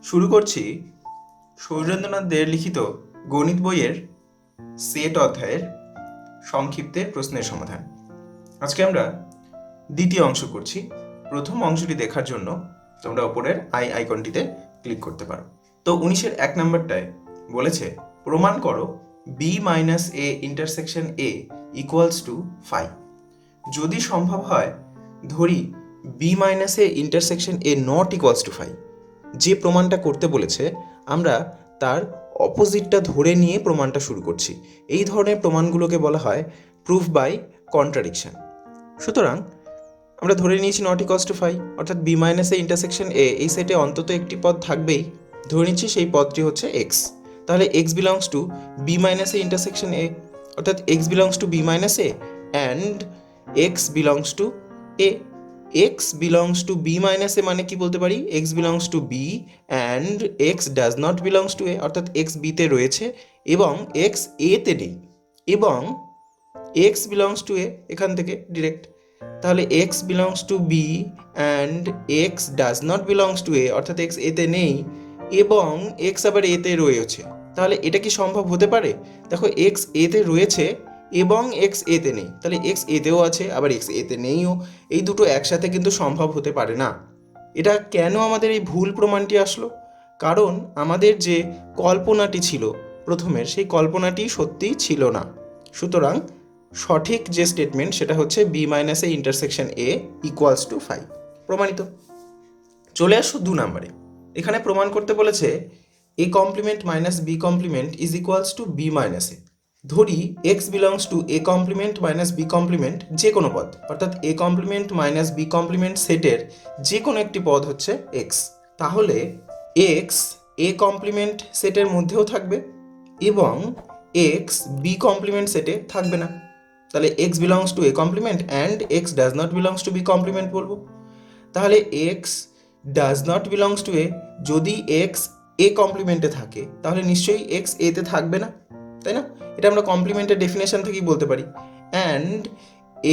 শুরু করছি শৈলেন্দ্রনাথ দের লিখিত গণিত বইয়ের সেট অধ্যায়ের সংক্ষিপ্তে প্রশ্নের সমাধান। আজকে আমরা দ্বিতীয় অংশ করছি। প্রথম অংশটি দেখার জন্য তোমরা ওপরের আইকনটিতে ক্লিক করতে পারো। তো 19-এর 1 নম্বরটায় বলেছে প্রমাণ করো B minus A intersection A equals to 5। যদি সম্ভব হয় ধরি B minus A intersection A not equals to 5। যে প্রমাণটা করতে বলেছে আমরা তার অপোজিটটা ধরে নিয়ে প্রমাণটা শুরু করছি। এই ধরনের প্রমাণগুলোকে বলা হয় প্রুফ বাই কন্ট্রাডিকশন। সুতরাং আমরা ধরে নিয়েছি নট ইকুয়ালস টু 5, অর্থাৎ B minus A intersection A এই সেটে অন্তত একটি পদ থাকবেই। ধরে নিচ্ছি সেই পদটি হচ্ছে এক্স। তাহলে x belongs to B minus A intersection A, অর্থাৎ x belongs to B minus A and x belongs to A. x belongs to b minus a মানে কি বলতে পারি, x belongs to b and x does not belongs to a, অর্থাৎ x b তে রয়েছে এবং x a তে নেই, এবং x belongs to a এখান থেকে ডিরেক্ট। তাহলে x belongs to b and x does not belongs to a, অর্থাৎ x a তে নেই এবং x আবার a তে রয়েছে। তাহলে এটা কি সম্ভব হতে পারে? দেখো x a তে রয়েছে এবং এক্স এতে নেই, তাহলে এক্স এতেও আছে আবার এক্স এতে নেইও, এই দুটো একসাথে কিন্তু সম্ভব হতে পারে না। এটা কেন আমাদের এই ভুল প্রমাণটি আসলো? কারণ আমাদের যে কল্পনাটি ছিল প্রথমের, সেই কল্পনাটি সত্যিই ছিল না। সুতরাং সঠিক যে স্টেটমেন্ট সেটা হচ্ছে B minus A intersection A equals to 5, প্রমাণিত। চলে আসো 2 নম্বরে। এখানে প্রমাণ করতে বলেছে A complement minus B complement is equals to B minus A. ধরি x belongs to A complement minus B complement যে কোনো পদ, অর্থাৎ A complement minus B complement সেটের যে কোনো একটি পদ হচ্ছে এক্স। তাহলে এক্স এ কমপ্লিমেন্ট সেটের মধ্যেও থাকবে এবং এক্স বি কমপ্লিমেন্ট সেটে থাকবে না। তাহলে x belongs to A complement and x does not belongs to B complement বলবো। তাহলে x does not belongs to A, যদি এক্স এ কমপ্লিমেন্টে থাকে তাহলে নিশ্চয়ই এক্স এতে থাকবে না, তাই না? এটা আমরা কমপ্লিমেন্টের ডেফিনেশন থেকেই বলতে পারি। And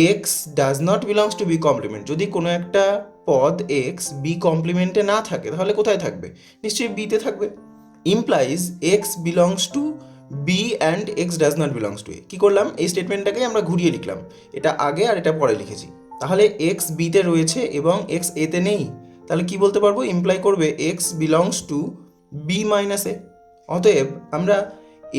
x does not belongs to B complement, যদি কোনো একটা পদ এক্স বি কমপ্লিমেন্টে না থাকে তাহলে কোথায় থাকবে? নিশ্চয়ই বিতে থাকবে। Implies x belongs to B and x does not belongs to A. কী করলাম? এই স্টেটমেন্টটাকেই আমরা ঘুরিয়ে লিখলাম, এটা আগে আর এটা পরে লিখেছি। তাহলে এক্স বিতে রয়েছে এবং এক্স এতে নেই, তাহলে কি বলতে পারবো? ইমপ্লাই করবে x belongs to B minus A. অতএব আমরা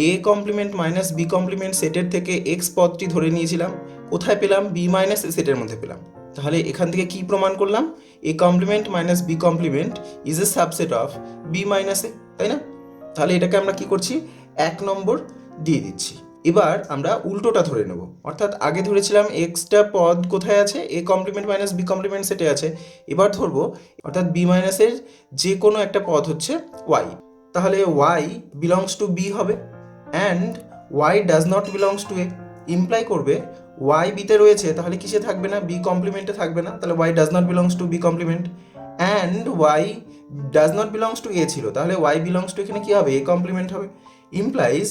A complement minus B complement সেটের থেকে এক্স পদটি ধরে নিয়েছিলাম, কোথায় পেলাম? বি মাইনাস এ সেটের মধ্যে পেলাম। তাহলে এখান থেকে কি প্রমাণ করলাম? A complement minus B complement is a subset of B minus A, তাই না? তাহলে এটাকে আমরা কি করছি? 1 নম্বর দিয়ে দিচ্ছি। এবার আমরা উল্টোটা ধরে নেব, অর্থাৎ আগে ধরেছিলাম এক্সটা পদ কোথায় আছে? A complement minus B complement সেটে আছে। এবার ধরবো অর্থাৎ বি মাইনাসের যে কোনো একটা পদ হচ্ছে ওয়াই। তাহলে ওয়াই বিলংস টু বি হবে and Y does not belongs to A. Imply করবে ওয়াই বিতে রয়েছে, তাহলে কিসে থাকবে না? বি কমপ্লিমেন্টে থাকবে না, তাহলে Y does not belongs to B complement. And Y does not belongs to A ছিল, তাহলে ওয়াই বিলংস টু এখানে কী হবে? এ কমপ্লিমেন্ট হবে। Implies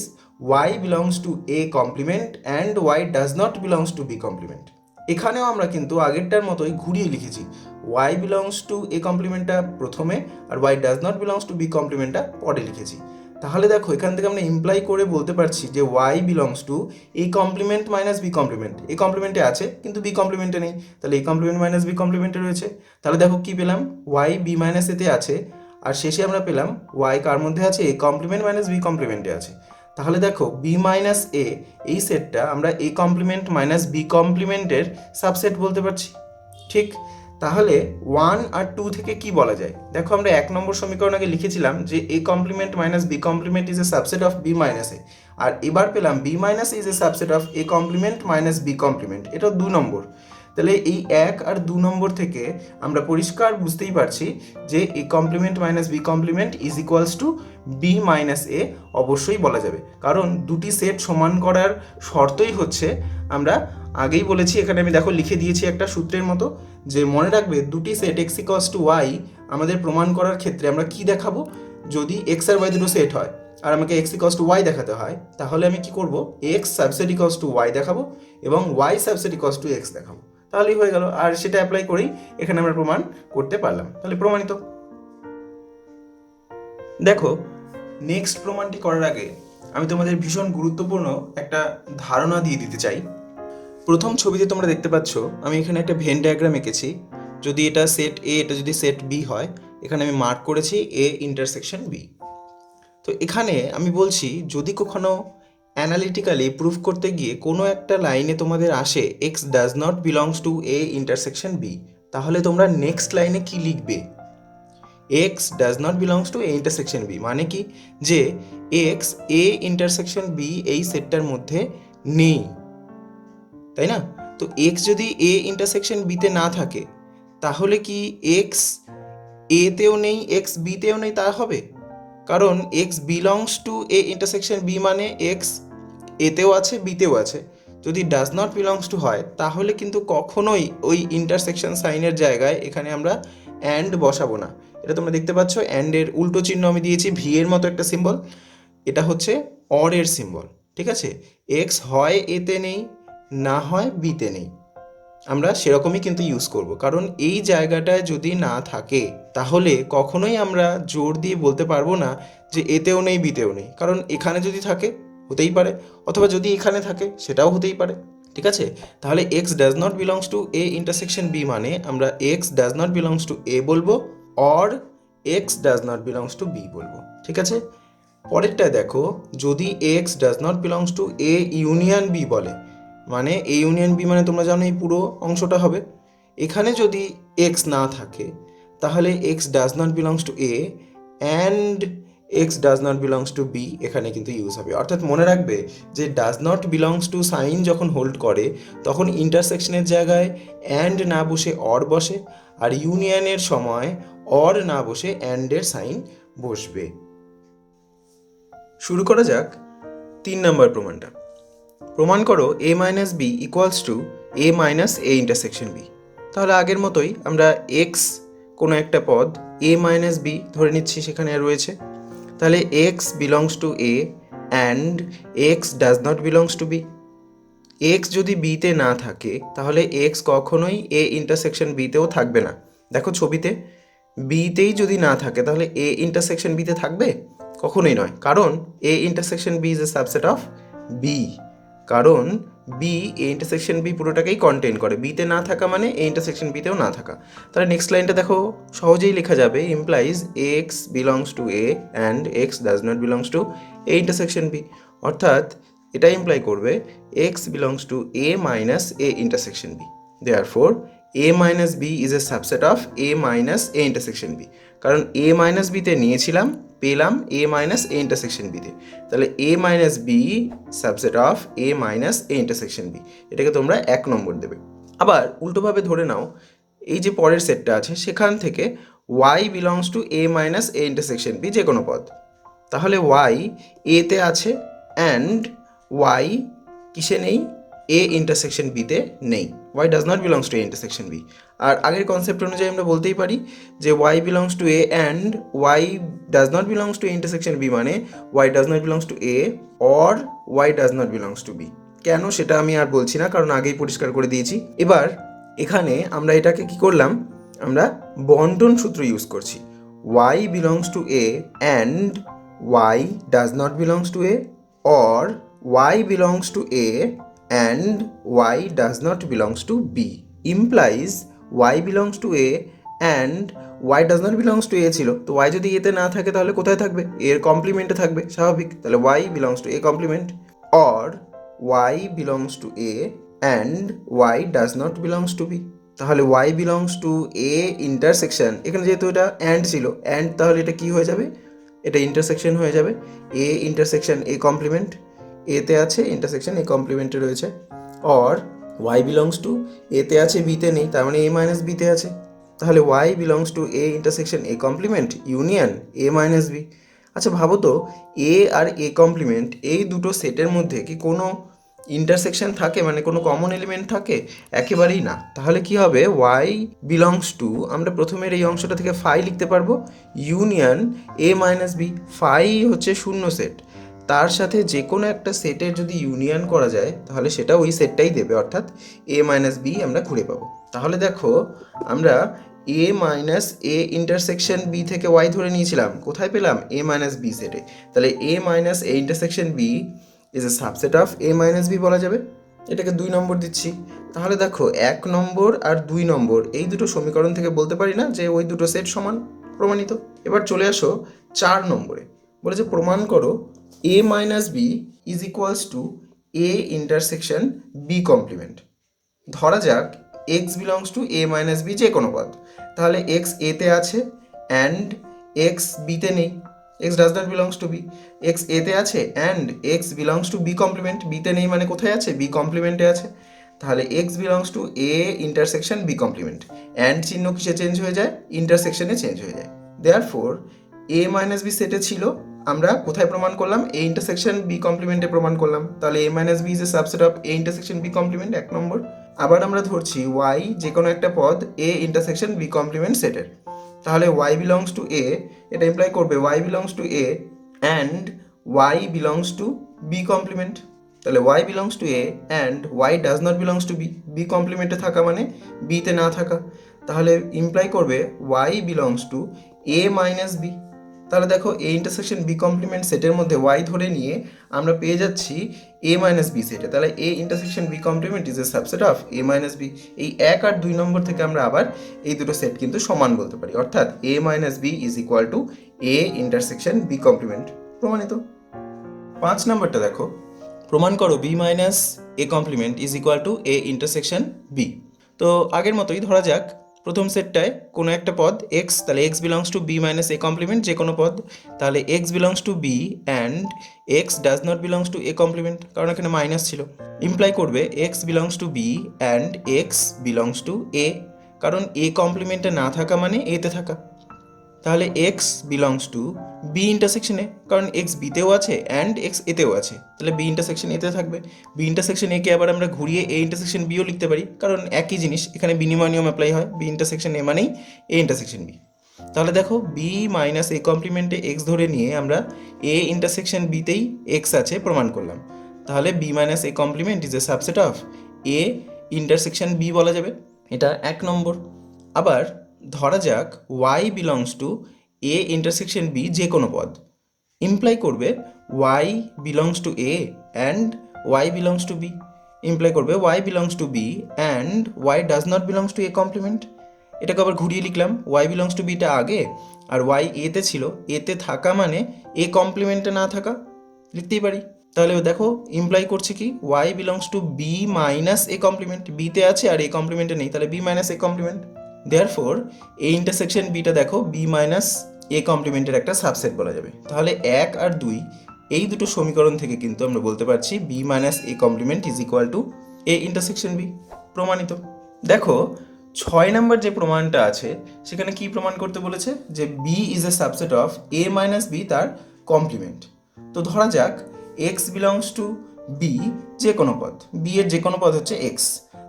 Y belongs to A complement and Y does not belongs to B complement. এখানেও আমরা কিন্তু আগেরটার মতোই ঘুরিয়ে লিখেছি, ওয়াই বিলংস টু এ কমপ্লিমেন্টটা প্রথমে আর Y does not belongs to B কমপ্লিমেন্টটা পরে লিখেছি। তাহলে দেখো এখান থেকে আমরা ইমপ্লাই করে বলতে পারছি যে Y belongs to A complement minus B complement. A কমপ্লিমেন্টে আছে কিন্তু বি কমপ্লিমেন্টে নেই, তাহলে এ কমপ্লিমেন্ট মাইনাস বি কমপ্লিমেন্টে রয়েছে। তাহলে দেখো কি পেলাম? ওয়াই বি মাইনাস এতে আছে আর শেষে আমরা পেলাম ওয়াই কার মধ্যে আছে? এ কমপ্লিমেন্ট মাইনাস বি কমপ্লিমেন্টে আছে। তাহলে দেখো বি মাইনাস এ এই সেটটা আমরা এ কমপ্লিমেন্ট মাইনাস বি কমপ্লিমেন্টের সাবসেট বলতে পারছি, ঠিক? তাহলে 1 আর 2 থেকে কি বলা যায়? দেখো আমরা 1 নম্বর সমীকরণ আগে লিখেছিলাম যে A complement minus B complement is a subset of B minus A, আর এবার পেলাম B minus is a subset of A complement minus B complement, এটা 2 নম্বর। তাহলে এই 1 আর 2 নম্বর থেকে আমরা পরিষ্কার বুঝতেই পারছি যে A complement minus B complement is equals to B minus A অবশ্যই বলা যাবে, কারণ দুটি সেট সমান করার শর্তই হচ্ছে, আমরা আগেই বলেছি, এখানে আমি দেখো লিখে দিয়েছি একটা সূত্রের মতো, যে মনে রাখবে দুটি set x equals to y আমাদের প্রমাণ করার ক্ষেত্রে আমরা কি দেখাবো? যদি এক্স আর ওয়াই দুটো সেট হয় আর আমাকে এক্স ইকুয়ালস টু ওয়াই দেখাতে হয়, তাহলে আমি কি করব? X subset equals to y দেখাবো এবং y subset equals to x দেখাবো, তাহলেই হয়ে গেল। আর সেটা অ্যাপ্লাই করেই এখানে আমরা প্রমাণ করতে পারলাম, তাহলে প্রমাণিত। দেখো, নেক্সট প্রমাণটি করার আগে আমি তোমাদের ভীষণ গুরুত্বপূর্ণ একটা ধারণা দিয়ে দিতে চাই। প্রথম ছবিতে তোমরা দেখতে পাচ্ছ আমি এখানে একটা ভেন ডায়াগ্রাম এঁকেছি। যদি এটা সেট এ, এটা যদি সেট বি হয়, এখানে আমি মার্ক করেছি এ ইন্টারসেকশন বি। তো এখানে আমি বলছি যদি কখনো অ্যানালিটিক্যালি প্রুফ করতে গিয়ে কোনো একটা লাইনে তোমাদের আসে x does not belongs to A intersection B, তাহলে তোমরা নেক্সট লাইনে কি লিখবে? X does not belongs to A intersection B মানে কি, যে এক্স এ ইন্টারসেকশন বি এই সেটটার মধ্যে নেই, তাই না? তো এক্স যদি এ ইন্টারসেকশন বিতে না থাকে, তাহলে কি এক্স এতেও নেই এক্স বিতেও নেই তা হবে? কারণ x belongs to A intersection B মানে এক্স এতেও আছে বিতেও আছে। যদি ডাজ নট বিলংস টু হয়, তাহলে কিন্তু কখনোই ওই ইন্টারসেকশন সাইনের জায়গায় এখানে আমরা অ্যান্ড বসাবো না। এটা তোমরা দেখতে পাচ্ছ, অ্যান্ডের উল্টো চিহ্ন আমি দিয়েছি, ভি এর মতো একটা সিম্বল। এটা হচ্ছে অর এর সিম্বল, ঠিক আছে? এক্স হয় এতে নেই, না হয় বিতে নেই, আমরা সেরকমই কিন্তু ইউজ করব। কারণ এই জায়গাটায় যদি না থাকে, তাহলে কখনোই আমরা জোর দিয়ে বলতে পারবো না যে এতেও নেই বিতেও নেই। কারণ এখানে যদি থাকে হতেই পারে, অথবা যদি এখানে থাকে সেটাও হতেই পারে, ঠিক আছে? তাহলে x does not belongs to A intersection B মানে আমরা X does not belongs to A বলবো, or X does not belongs to B বলবো, ঠিক আছে? পরেরটা দেখো, যদি X does not belongs to A union B বলে, মানে এ ইউনিয়ন বি মানে তোমরা জানো এই পুরো অংশটা হবে। এখানে যদি এক্স না থাকে, তাহলে x does not belongs to A and x does not belongs to B এখানে কিন্তু ইউজ হবে। অর্থাৎ মনে রাখবে যে does not belongs to sign যখন হোল্ড করে, তখন ইন্টারসেকশনের জায়গায় অ্যান্ড না বসে অর বসে, আর ইউনিয়নের সময় অর না বসে অ্যান্ডের সাইন বসবে। শুরু করা যাক 3 নম্বর প্রমাণটা। প্রমাণ করো A minus B equals to A minus A intersection B. তাহলে আগের মতোই আমরা এক্স কোনো একটা পদ এ মাইনাস বি ধরে নিচ্ছি সেখানে রয়েছে। তাহলে x belongs to A and x does not belongs to B. X যদি বিতে না থাকে, তাহলে এক্স কখনোই এ ইন্টারসেকশন বিতেও থাকবে না। দেখো ছবিতে, বিতেই যদি না থাকে, তাহলে এ ইন্টারসেকশন বিতে থাকবে? কখনোই নয়, কারণ A intersection B is a subset of B. কারণ বি এ ইন্টারসেকশন বি পুরোটাকেই কন্টেন করে, বিতে না থাকা মানে এ ইন্টারসেকশন বিতেও না থাকা। তাহলে নেক্সট লাইনটা দেখো, সহজেই লেখা যাবে, implies x belongs to A and x does not belongs to A intersection B. অর্থাৎ এটা ইমপ্লাই করবে x belongs to A minus A intersection B. Therefore A minus B is a subset of A minus A intersection B. কারণ A minus বিতে নিয়েছিলাম, পেলাম A minus A intersection বিতে। তাহলে A minus B subset of A minus A intersection B, এটাকে তোমরা 1 নম্বর দেবে। আবার উল্টোভাবে ধরে নাও, এই যে পরের সেটটা আছে সেখান থেকে y belongs to A minus A intersection B, যে কোনো পদ। তাহলে ওয়াই এতে আছে অ্যান্ড ওয়াই কিসে নেই? এ ইন্টারসেকশন বিতে নেই। Y does not belongs to A intersection B. আর আগের কনসেপ্ট অনুযায়ী আমরা বলতেই পারি যে Y belongs to A and Y does not belongs to intersection B মানে Y does not belongs to A or Y does not belongs to B. কেন সেটা আমি আর বলছি না, কারণ আগেই পরিষ্কার করে দিয়েছি। এবার এখানে আমরা এটাকে কি করলাম, আমরা বন্টন সূত্র ইউজ করছি। Y belongs to A and Y does not belongs to A, or y belongs to A and y does not belongs to B, implies y belongs to A and y does not belongs to A ছিল, তো y যদি এতে না থাকে তাহলে কোথায় থাকবে? এর কমপ্লিমেন্টে থাকবে, স্বাভাবিক। তাহলে y belongs to A complement, or y belongs to A and y does not belongs to B। তাহলে y belongs to A intersection, এখানে যেহেতু এটা অ্যান্ড ছিল, অ্যান্ড তাহলে এটা কি হয়ে যাবে? এটা ইন্টারসেকশন হয়ে যাবে। এ ইন্টারসেকশন এ কমপ্লিমেন্ট, এতে আছে ইন্টারসেকশন এ কমপ্লিমেন্টে রয়েছে। অর ওয়াই বিলংস টু এতে আছে বিতে নেই, তার মানে এ মাইনাস বিতে আছে। তাহলে Y belongs to A intersection A complement union A minus B. আচ্ছা ভাবো তো, এ আর এ কমপ্লিমেন্ট এই দুটো সেটের মধ্যে কি কোনো ইন্টারসেকশন থাকে, মানে কোনো কমন এলিমেন্ট থাকে? একেবারেই না। তাহলে কি হবে? ওয়াই বিলংস টু, আমরা প্রথমের এই অংশটা থেকে ফাই লিখতে পারবো, union A minus B. Phi হচ্ছে শূন্য সেট, তার সাথে যে কোনো একটা সেটের যদি ইউনিয়ন করা যায় তাহলে সেটা ওই সেটটাই দেবে, অর্থাৎ এ মাইনাস বি আমরা ঘুরে পাবো। তাহলে দেখো, আমরা A minus A intersection B থেকে ওয়াই ধরে নিয়েছিলাম, কোথায় পেলাম? এ মাইনাস বি সেটে। তাহলে A minus A intersection B is a subset of A minus B বলা যাবে। এটাকে 2 নম্বর দিচ্ছি। তাহলে দেখো 1 নম্বর আর 2 নম্বর এই দুটো সমীকরণ থেকে বলতে পারি না যে ওই দুটো সেট সমান, প্রমাণিত। এবার চলে আসো 4 নম্বরে, বলেছে প্রমাণ করো A minus B is equals to A intersection B complement. ধরা যাক X belongs to A minus B যে কোনো পদ, তাহলে এক্স এতে আছে অ্যান্ড এক্স বিতে নেই, x does not belongs to B. X এতে আছে and x belongs to B complement, বিতে নেই মানে কোথায় আছে? বি কমপ্লিমেন্টে আছে। তাহলে x belongs to A intersection B complement, and চিহ্ন কিসে চেঞ্জ হয়ে যায়? ইন্টারসেকশনে চেঞ্জ হয়ে যায়। দেয়ারফোর এ মাইনাস বি সেটে ছিল, আমরা কোথায় প্রমাণ করলাম? এ ইন্টারসেকশন বি কমপ্লিমেন্টে প্রমাণ করলাম। তাহলে A minus B is a subset of A intersection B complement, 1 নম্বর। আবার আমরা ধরছি ওয়াই যে কোনো একটা পদ এ ইন্টারসেকশন বি কমপ্লিমেন্ট সেটের, তাহলে ওয়াই বিলংস টু এ, এটা ইমপ্লাই করবে Y belongs to A and Y belongs to B complement. তাহলে Y belongs to A and Y does not belongs to B, B কমপ্লিমেন্টে থাকা মানে বিতে না থাকা, তাহলে ইমপ্লাই করবে Y belongs to A minus B. তাহলে দেখো এ ইন্টারসেকশন বি কমপ্লিমেন্ট সেটের মধ্যে ওয়াই ধরে নিয়ে আমরা পেয়ে যাচ্ছি এ মাইনাস বি সেটে, তাহলে A intersection B complement is a subset of A minus B. এই 1 আর 2 নম্বর থেকে আমরা আবার এই দুটো সেট কিন্তু সমান বলতে পারি, অর্থাৎ A minus B is equal to A intersection B complement, প্রমাণিত। 5 নম্বরটা দেখো, প্রমাণ করো B minus A complement is equal to A intersection B. তো আগের মতোই ধরা যাক প্রথম সেটটায় কোনো একটা পদ এক্স, তাহলে x belongs to B minus A complement যে কোনো পদ, তাহলে x belongs to B and x does not belongs to A complement, কারণ এখানে মাইনাস ছিল। ইমপ্লাই করবে x belongs to B and x belongs to A, কারণ এ কমপ্লিমেন্টে না থাকা মানে এতে থাকা। তাহলে x belongs to B intersection A, কারণ এক্স বিতেও আছে অ্যান্ড এক্স এতেও আছে, তাহলে বি ইন্টারসেকশন এতে থাকবে। বি ইন্টারসেকশন একে আবার আমরা ঘুরিয়ে এ ইন্টারসেকশন বিও লিখতে পারি, কারণ একই জিনিস, এখানে বিনিময় নিয়ম অ্যাপ্লাই হয়, বি ইন্টারসেকশন এ মানেই এ ইন্টারসেকশন বি। তাহলে দেখো বি মাইনাস এ কমপ্লিমেন্টে এক্স ধরে নিয়ে আমরা এ ইন্টারসেকশন বিতেই এক্স আছে প্রমাণ করলাম, তাহলে B minus A complement is a subset of A intersection B বলা যাবে, এটা 1 নম্বর। আবার ধরা যাক Y belongs to A intersection B যে কোনো পদ, ইমপ্লাই করবে Y belongs to A and Y belongs to B, imply করবে Y belongs to B and Y does not belongs to A complement. এটাকে আবার ঘুরিয়ে লিখলাম, ওয়াই বিলংস টু বিটা আগে আর ওয়াই এতে ছিল, এতে থাকা মানে এ কমপ্লিমেন্টে না থাকা, লিখতেই পারি। তাহলে দেখো ইমপ্লাই করছে কি y belongs to B minus A complement, বিতে আছে আর এ কমপ্লিমেন্টে নেই, তাহলে B minus A complement. Therefore A intersection বিটা দেখো বি মাইনাস এ কমপ্লিমেন্টের একটা সাবসেট বলা যাবে। তাহলে 1 আর 2 এই দুটো সমীকরণ থেকে কিন্তু আমরা বলতে পারছি B minus A complement is equal to A intersection B, প্রমাণিত। দেখো 6 নম্বর যে প্রমাণটা আছে সেখানে কি প্রমাণ করতে বলেছে? যে B is a subset of A minus B তার কমপ্লিমেন্ট। তো ধরা যাক এক্স বিলংস টু বি যে কোনো পদ, বি এর যে কোনো পদ হচ্ছে এক্স,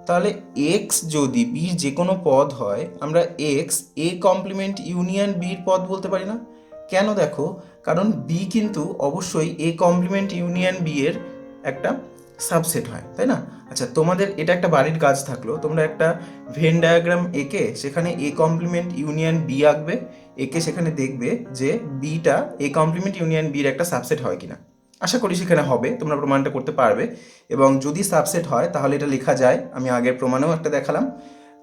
তাহলে এক্স যদি বি যে কোনো পদ হয় আমরা এক্স এ কমপ্লিমেন্ট ইউনিয়ন বির পদ বলতে পারি না। কেন? দেখো কারণ বি কিন্তু অবশ্যই এ কমপ্লিমেন্ট ইউনিয়ন বি এর একটা সাবসেট হয়, তাই না? আচ্ছা, তোমাদের এটা একটা বাড়ির কাজ থাকলো, তোমরা একটা ভেন ডায়াগ্রাম এঁকে সেখানে এ কমপ্লিমেন্ট ইউনিয়ন বি আঁকবে, এঁকে সেখানে দেখবে যে বিটা এ কমপ্লিমেন্ট ইউনিয়ন বির একটা সাবসেট হয় কিনা। আশা করি সেখানে হবে, তোমরা প্রমাণটা করতে পারবে, এবং যদি সাবসেট হয় তাহলে এটা লেখা যায়, আমি আগের প্রমাণেও একটা দেখালাম।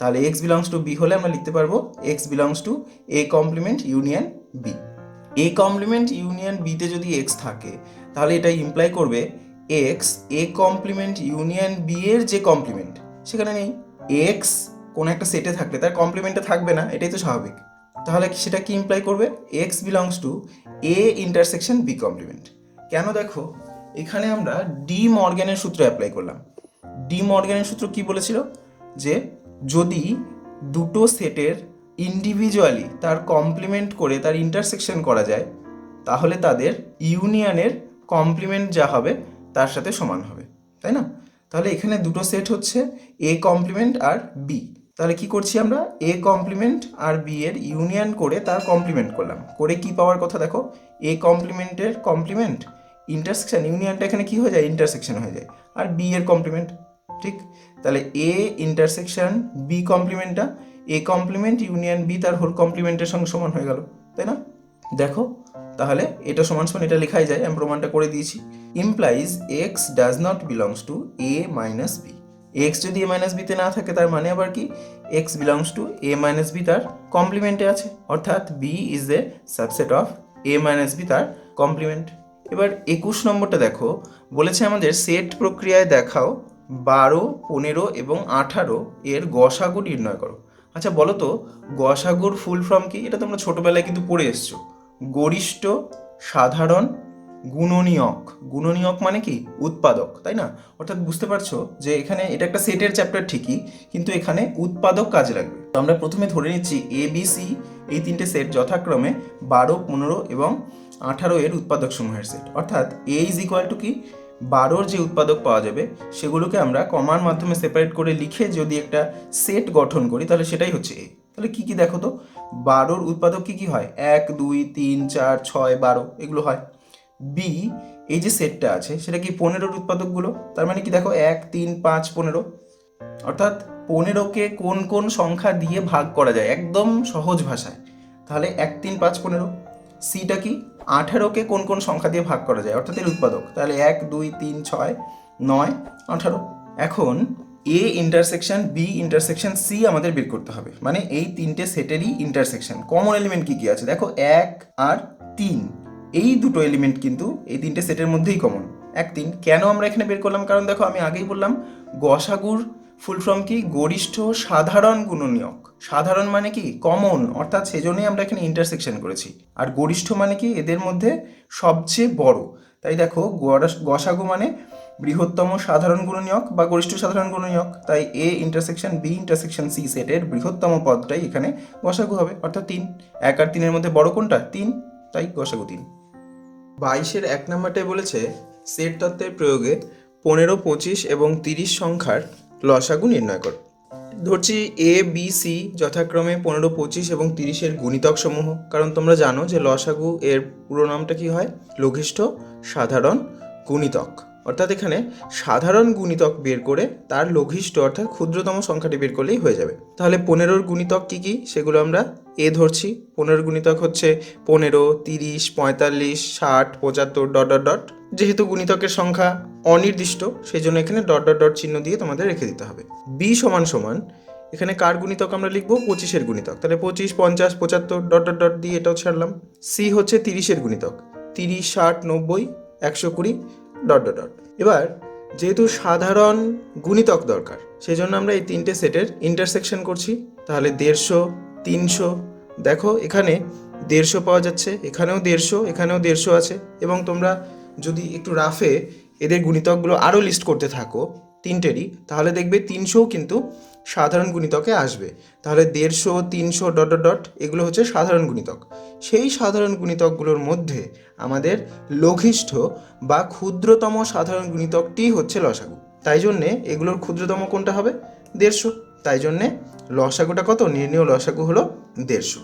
তাহলে এক্স বিলংস টু বি হলে আমরা লিখতে পারবো x belongs to A complement union B. A complement union বিতে যদি এক্স থাকে তাহলে এটা ইমপ্লাই করবে x A complement union B এর যে কমপ্লিমেন্ট সেখানে নেই। এক্স কোন একটা সেটে থাকলে তার কমপ্লিমেন্টে থাকবে না, এটাই তো স্বাভাবিক। তাহলে সেটা কি ইমপ্লাই করবে? X belongs to A intersection B complement. কেন? দেখো এখানে আমরা ডি মর্গ্যানের সূত্র অ্যাপ্লাই করলাম। ডি মর্গ্যানের সূত্র কি বলেছিল? যে যদি দুটো সেটের ইন্ডিভিজুয়ালি তার কমপ্লিমেন্ট করে তার ইন্টারসেকশন করা যায় তাহলে তাদের ইউনিয়নের কমপ্লিমেন্ট যা হবে তার সাথে সমান হবে, তাই না? তাহলে এখানে দুটো সেট হচ্ছে এ কমপ্লিমেন্ট আর বি, তাহলে কি করছি আমরা এ কমপ্লিমেন্ট আর বি এর ইউনিয়ন করে তার কমপ্লিমেন্ট করলাম, করে কি পাওয়ার কথা দেখো এ কমপ্লিমেন্টের কমপ্লিমেন্ট ইন্টারসেকশন, ইউনিয়নটা এখানে কি হয়ে যায়? ইন্টারসেকশন হয়ে যায়, আর বি এর কমপ্লিমেন্ট, ঠিক? তাহলে এ ইন্টারসেকশন বি কমপ্লিমেন্টটা এ কমপ্লিমেন্ট ইউনিয়ন বি তার হোল কমপ্লিমেন্টের সঙ্গে সমান হয়ে গেল, তাই না? দেখো তাহলে এটা সমান সমান এটা লেখাই যায়, আমি প্রমাণটা করে দিয়েছি। Implies x does not belongs to A minus B. X যদি এ মাইনাস বিতে না থাকে তার মানে আবার কি, x belongs to A minus B তার কমপ্লিমেন্টে আছে, অর্থাৎ B is a subset of A minus B তার কমপ্লিমেন্ট। এবার 21 নম্বরটা দেখো, বলেছে আমাদের সেট প্রক্রিয়ায় দেখাও 12, 15 এবং 18 এর গসাগু নির্ণয় করো। আচ্ছা বলো তো, গসাগুর ফুল ফর্ম কি? এটা তোমরা ছোটবেলায় কিন্তু পড়ে এসছো, গরিষ্ঠ সাধারণ গুণনীয়ক। গুণনীয়ক মানে কি? উৎপাদক, তাই না? অর্থাৎ বুঝতে পারছো যে এখানে এটা একটা সেটের চ্যাপ্টার ঠিকই, কিন্তু এখানে উৎপাদক কাজে লাগবে। তো আমরা প্রথমে ধরে নিচ্ছি এ বি সি এই তিনটে সেট যথাক্রমে 12, 15 এবং 18 এর উৎপাদক সমূহের সেট। অর্থাৎ এ ইজ ইকুয়াল টু কি, 12 যে উৎপাদক পাওয়া যাবে সেগুলোকে আমরা কমার মাধ্যমে সেপারেট করে লিখে যদি একটা সেট গঠন করি তাহলে সেটাই হচ্ছে এ। তাহলে কি কি দেখো তো, 12 উৎপাদক কি কি হয়? 1, 2, 3, 4, 6, 12 এগুলো হয়। বি এই যে সেটটা আছে সেটা কি 15 উৎপাদকগুলো, তার মানে কি দেখো 1, 3, 5, 15। অর্থাৎ 15কে কোন কোন সংখ্যা দিয়ে ভাগ করা যায় একদম সহজ ভাষায়, তাহলে 1, 3, 5, 15। সিটা কি, 18কে কোন কোন সংখ্যা দিয়ে ভাগ করা যায় অর্থাৎ এর উৎপাদক, তাহলে 1, 2, 3, 6, 9, 18। এখন A intersection B intersection C আমাদের বের করতে হবে, মানে এই তিনটে সেটেরই ইন্টারসেকশন। কমন এলিমেন্ট কি কি আছে দেখো, 1 আর 3, এই দুটো এলিমেন্ট কিন্তু এই তিনটে সেটের মধ্যেই কমন। 1, 3 কেন আমরা এখানে বের করলাম? কারণ দেখো আমি আগেই বললাম গসাগুর ফুল ফর্ম কি, গরিষ্ঠ সাধারণ গুণনীয়ক। সাধারণ মানে কি, কমন, অর্থাৎ সেজন্যই আমরা এখানে ইন্টারসেকশন করেছি। আর গরিষ্ঠ মানে কি, এদের মধ্যে সবচেয়ে বড়। তাই দেখো গসাগু মানে বৃহত্তম সাধারণ গুণনীয়ক বা গরিষ্ঠ সাধারণ গুণনীয়ক, তাই A intersection B intersection C সেটের বৃহত্তম পদটাই এখানে গসাগু হবে, অর্থাৎ 3। 1 আর 3 এর মধ্যে বড় কোনটা? 3, তাই গসাগু 3। 22-এর 1 নম্বরটায় বলেছে সেট তত্ত্বের প্রয়োগে 15, 25 এবং 30 সংখ্যার লসাগু নির্ণয় করো। ধরছি এ বি সি যথাক্রমে 15, 25 এবং 30-এর গুণিতক সমূহ, কারণ তোমরা জানো যে লসাগু এর পুরো নামটা কি হয়, লঘিষ্ঠ সাধারণ গুণিতক। অর্থাৎ এখানে সাধারণ গুণিতক বের করে তার লঘিষ্ঠ অর্থাৎ ক্ষুদ্রতম সংখ্যাটি বের করলেই হয়ে যাবে। তাহলে 15-র গুণিতক কি কি সেগুলো আমরা এ ধরছি। 15-র গুণিতক হচ্ছে 15, 30, 45, 60, 75 ডট ডট ডট। যেহেতু গুণিতকের সংখ্যা অনির্দিষ্ট সেই জন্য এখানে ডট ডট ডট চিহ্ন দিয়ে তোমাদের রেখে দিতে হবে। বি সমান সমান এখানে কার গুণিতক আমরা লিখবো? 25-এর গুণিতক, তাহলে 25, 50, 75 ডট ডট ডট দিয়ে এটাও ছাড়লাম। সি হচ্ছে 30-এর গুণিতক, 30, 60, 90, 120 ডট ডট ডট। এবার যেহেতু সাধারণ গুণিতক দরকার সেই জন্য আমরা এই তিনটে সেটের ইন্টারসেকশন করছি। তাহলে 150, 300, দেখো এখানে 150 পাওয়া যাচ্ছে, এখানেও 150, এখানেও 150 আছে। এবং তোমরা যদি একটু রাফে এদের গুণিতকগুলো আরও লিস্ট করতে থাকো তিনটেরই, তাহলে দেখবে 300 কিন্তু সাধারণ গুণিতকে আসবে। তাহলে 150, 300 ডট ডট ডট এগুলো হচ্ছে সাধারণ গুণিতক। সেই সাধারণ গুণিতকগুলোর মধ্যে আমাদের লঘিষ্ঠ বা ক্ষুদ্রতম সাধারণ গুণিতকটি হচ্ছে লসাগু। তাই জন্যে এগুলোর ক্ষুদ্রতম কোনটা হবে? 150। তাই জন্যে লসাগুটা কত? নির্ণেয় লসাগু হলো 150।